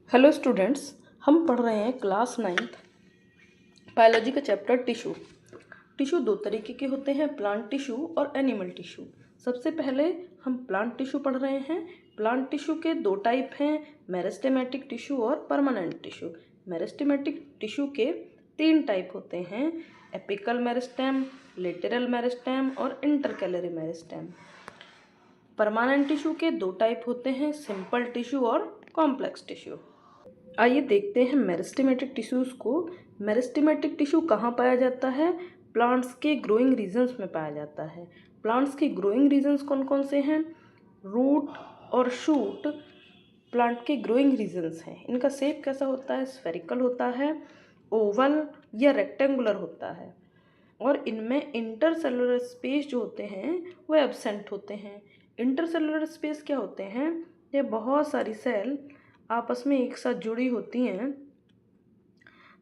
Hello students, हम पढ़ रहे हैं क्लास 9th बायोलॉजी का चैप्टर टिश्यू। टिश्यू दो तरीके के होते हैं, प्लांट टिश्यू और एनिमल टिश्यू। सबसे पहले हम प्लांट टिश्यू पढ़ रहे हैं। प्लांट टिश्यू के दो टाइप हैं, मेरिस्टेमेटिक टिश्यू और परमानेंट टिश्यू। मेरिस्टेमेटिक टिश्यू के तीन टाइप होते हैं, एपिकल मेरिस्टेम, लेटरल मेरिस्टेम और इंटरकैलरी मेरिस्टेम। परमानेंट टिश्यू के दो टाइप होते हैं, सिंपल टिश्यू और कॉम्प्लेक्स टिश्यू। आइए देखते हैं मेरिस्टेमेटिक टिश्यूज़ को। मेरिस्टेमेटिक टिश्यू कहाँ पाया जाता है? प्लांट्स के ग्रोइंग रीजन्स में पाया जाता है। प्लांट्स के ग्रोइंग रीजन्स कौन कौन से हैं? रूट और शूट प्लांट के ग्रोइंग रीजन्स हैं। इनका शेप कैसा होता है? स्फेरिकल होता है, ओवल या रेक्टेंगुलर होता है, और इनमें इंटरसेलुलर स्पेस जो होते हैं वो एब्सेंट होते हैं। इंटरसेलुलर स्पेस क्या होते हैं? ये बहुत सारी सेल आपस में एक साथ जुड़ी होती हैं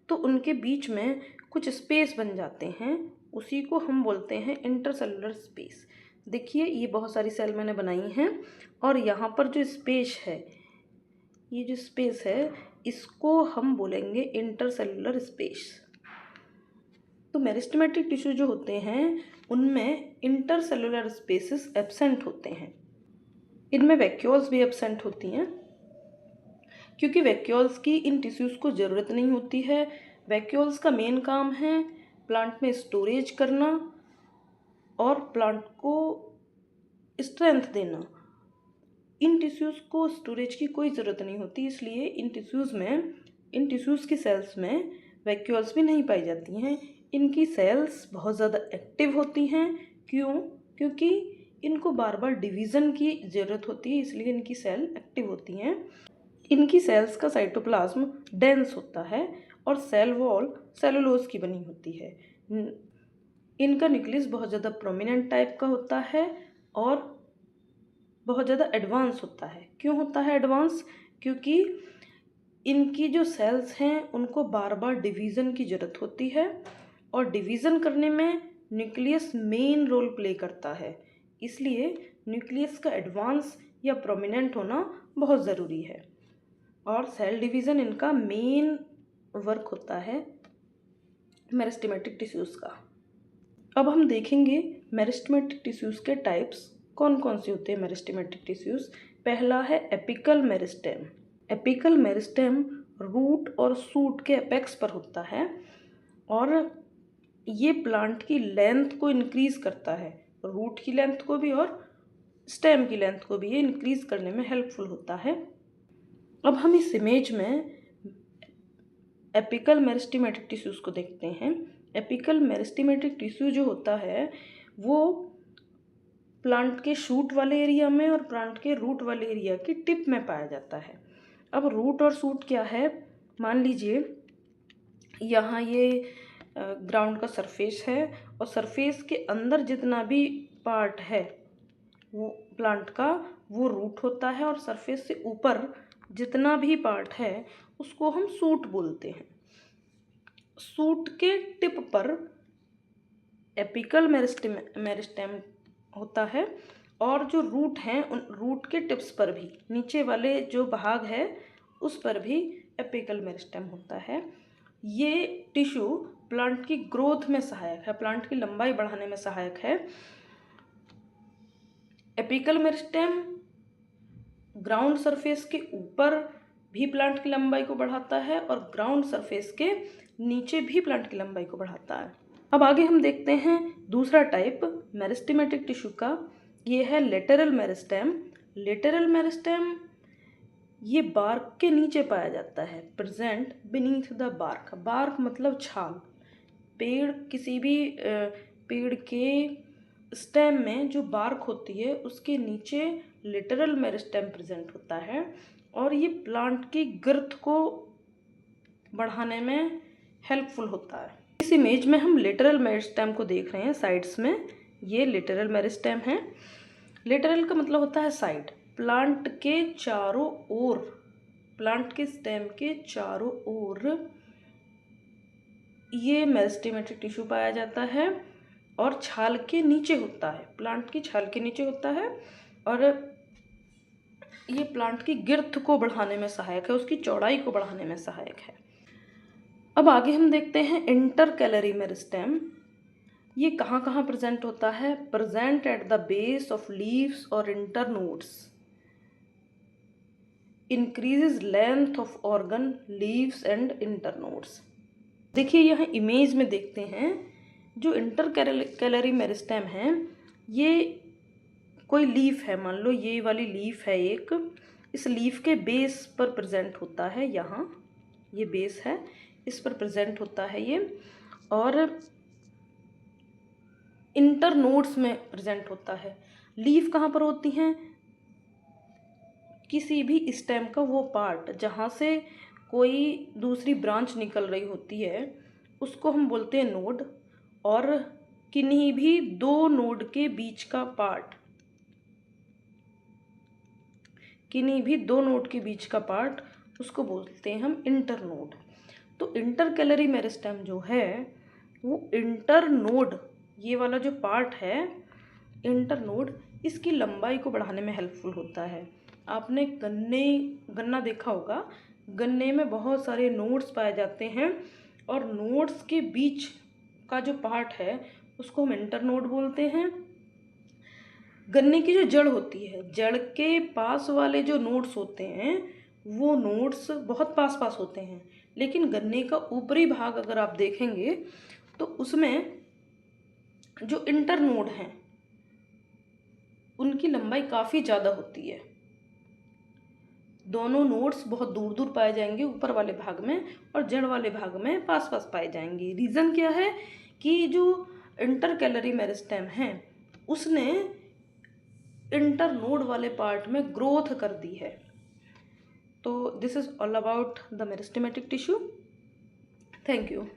तो उनके बीच में कुछ स्पेस बन जाते हैं, उसी को हम बोलते हैं इंटरसेलुलर स्पेस। देखिए, ये बहुत सारी सेल मैंने बनाई हैं और यहाँ पर जो स्पेस है, ये जो स्पेस है इसको हम बोलेंगे इंटरसेलुलर स्पेस। तो मेरिस्टेमेटिक टिश्यू जो होते हैं उनमें इंटरसेलुलर स्पेसेस एब्सेंट होते हैं। इनमें वैक्यूल्स भी एब्सेंट होती हैं क्योंकि वैक्यूल्स की इन टिश्यूज़ को ज़रूरत नहीं होती है। वैक्यूल्स का मेन काम है प्लांट में स्टोरेज करना और प्लांट को स्ट्रेंथ देना। इन टिश्यूज़ को स्टोरेज की कोई ज़रूरत नहीं होती, इसलिए इन टिश्यूज़ की सेल्स में वैक्यूल्स भी नहीं पाई जाती हैं। इनकी सेल्स बहुत ज़्यादा एक्टिव होती हैं। क्यों? क्योंकि इनको बार बार डिवीज़न की ज़रूरत होती है, इसलिए इनकी सेल एक्टिव होती हैं। इनकी सेल्स का साइटोप्लाज्म डेंस होता है और सेल वॉल सेलुलोज की बनी होती है। इनका न्यूक्लियस बहुत ज़्यादा प्रोमिनेंट टाइप का होता है और बहुत ज़्यादा एडवांस होता है। क्यों होता है एडवांस? क्योंकि इनकी जो सेल्स हैं उनको बार बार डिवीज़न की ज़रूरत होती है और डिवीज़न करने में न्यूक्लियस मेन रोल प्ले करता है, इसलिए न्यूक्लियस का एडवांस या प्रोमिनेंट होना बहुत ज़रूरी है। और सेल डिवीज़न इनका मेन वर्क होता है मेरिस्टेमेटिक टिश्यूज़ का। अब हम देखेंगे मेरिस्टेमेटिक टिश्यूज़ के टाइप्स कौन कौन से होते हैं। मेरिस्टेमेटिक टिश्यूज़, पहला है apical meristem. Apical meristem root और शूट के एपेक्स पर होता है और ये प्लांट की लेंथ को इंक्रीज़ करता है, रूट की लेंथ को भी और स्टेम की लेंथ को भी ये इंक्रीज़ करने में हेल्पफुल होता है। अब हम इस इमेज में एपिकल मेरिस्टेमेटिक टिश्यूज़ को देखते हैं। एपिकल मेरिस्टेमेटिक टिश्यू जो होता है वो प्लांट के शूट वाले एरिया में और प्लांट के रूट वाले एरिया की टिप में पाया जाता है। अब रूट और शूट क्या है? मान लीजिए यहाँ ये ग्राउंड का सरफेस है और सरफेस के अंदर जितना भी पार्ट है वो प्लांट का वो रूट होता है और सरफेस से ऊपर जितना भी पार्ट है उसको हम शूट बोलते हैं। शूट के टिप पर एपिकल मेरिस्टेम होता है और जो रूट हैं उन रूट के टिप्स पर भी नीचे वाले जो भाग है उस पर भी एपिकल मेरिस्टेम होता है। ये टिश्यू प्लांट की ग्रोथ में सहायक है, प्लांट की लंबाई बढ़ाने में सहायक है। एपिकल मेरिस्टेम ग्राउंड सरफेस के ऊपर भी प्लांट की लंबाई को बढ़ाता है और ग्राउंड सरफेस के नीचे भी प्लांट की लंबाई को बढ़ाता है। अब आगे हम देखते हैं दूसरा टाइप मेरिस्टेमेटिक टिश्यू का, ये है लेटरल मेरिस्टेम। लेटरल मेरिस्टेम ये बार्क के नीचे पाया जाता है, present beneath the bark. Bark मतलब छाल। पेड़ किसी भी पेड़ के स्टेम में जो बार्क होती है उसके नीचे लेटरल मेरिस्टेम प्रेजेंट होता है और ये प्लांट की ग्रोथ को बढ़ाने में हेल्पफुल होता है। इस इमेज में हम लेटरल मेरिस्टेम को देख रहे हैं साइड्स में, ये लेटरल मेरिस्टेम है। लेटरल का मतलब होता है साइड। प्लांट के चारों ओर, प्लांट के स्टेम के चारों ओर ये मेरिस्टेमेटिक टिश्यू पाया जाता है और छाल के नीचे होता है, प्लांट की छाल के नीचे होता है और ये प्लांट की गिर्थ को बढ़ाने में सहायक है, उसकी चौड़ाई को बढ़ाने में सहायक है। अब आगे हम देखते हैं इंटरकैलरी मेरिस्टेम। ये कहाँ कहाँ प्रेजेंट होता है? Present at the base of leaves और internodes, increases length of organ, leaves and internodes. देखिए यहाँ इमेज में देखते हैं, जो इंटरकैलरी मेरिस्टेम है, ये कोई लीफ है, मान लो ये वाली लीफ है एक, इस लीफ के बेस पर प्रेजेंट होता है, यहाँ ये बेस है, इस पर प्रेजेंट होता है ये, और इंटरनोड्स में प्रेजेंट होता है। लीफ कहाँ पर होती हैं? किसी भी स्टेम का वो पार्ट जहाँ से कोई दूसरी ब्रांच निकल रही होती है उसको हम बोलते हैं नोड, और किन्हीं भी दो नोड के बीच का पार्ट, किन्हीं भी दो नोड के बीच का पार्ट उसको बोलते हैं हम इंटरनोड। तो इंटरकैलरी मेरिस्टेम जो है वो इंटरनोड, ये वाला जो पार्ट है इंटरनोड, इसकी लंबाई को बढ़ाने में हेल्पफुल होता है। आपने गन्ना देखा होगा, गन्ने में बहुत सारे नोड्स पाए जाते हैं, और नोड्स के बीच का जो पार्ट है उसको हम इंटरनोड बोलते हैं। गन्ने की जो जड़ होती है, जड़ के पास वाले जो नोड्स होते हैं वो नोड्स बहुत पास पास होते हैं, लेकिन गन्ने का ऊपरी भाग अगर आप देखेंगे तो उसमें जो इंटरनोड हैं उनकी लंबाई काफ़ी ज़्यादा होती है। दोनों नोड्स बहुत दूर दूर पाए जाएंगे ऊपर वाले भाग में, और जड़ वाले भाग में पास पास पाए जाएंगे। रीज़न क्या है कि जो इंटरकैलरी मेरिस्टेम है उसने इंटरनोड वाले पार्ट में ग्रोथ कर दी है। तो this is all about the meristematic tissue. Thank you.